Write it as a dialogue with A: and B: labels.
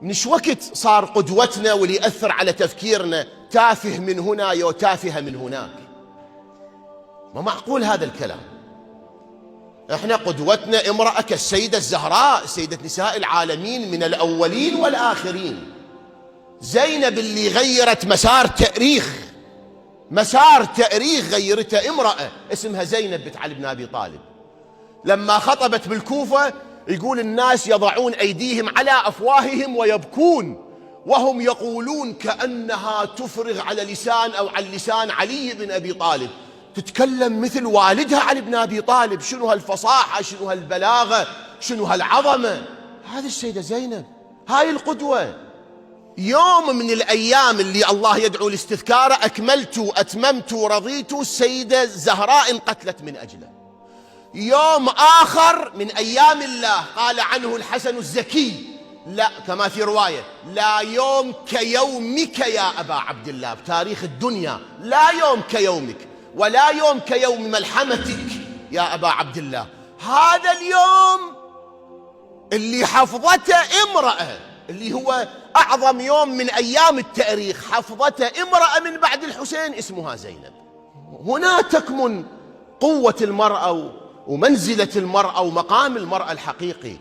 A: من وقت صار قدوتنا واللي يأثر على تفكيرنا تافه من هنا وتافه من هناك؟ ما معقول هذا الكلام. احنا قدوتنا امرأة كالسيدة الزهراء سيدة نساء العالمين من الأولين والآخرين، زينب اللي غيرت مسار تاريخ غيرته امرأة اسمها زينب بنت علي بن أبي طالب. لما خطبت بالكوفة يقول الناس يضعون أيديهم على أفواههم ويبكون وهم يقولون كأنها تفرغ على لسان أو على لسان علي بن أبي طالب، تتكلم مثل والدها علي بن أبي طالب. شنو هالفصاحة، شنو هالبلاغة، شنو هالعظمة. هذه السيدة زينب، هاي القدوة. يوم من الأيام اللي الله يدعو لاستذكاره أكملت أتممت رضيت السيدة الزهراء انقتلت من أجله. يوم آخر من أيام الله قال عنه الحسن الزكي، لا كما في رواية، لا يوم كيومك يا أبا عبد الله، بتاريخ الدنيا لا يوم كيومك ولا يوم كيوم ملحمتك يا أبا عبد الله. هذا اليوم اللي حفظته امرأة، اللي هو أعظم يوم من أيام التاريخ، حفظته امرأة من بعد الحسين اسمها زينب. هنا تكمن قوة المرأة ومنزلة المرأة ومقام المرأة الحقيقي.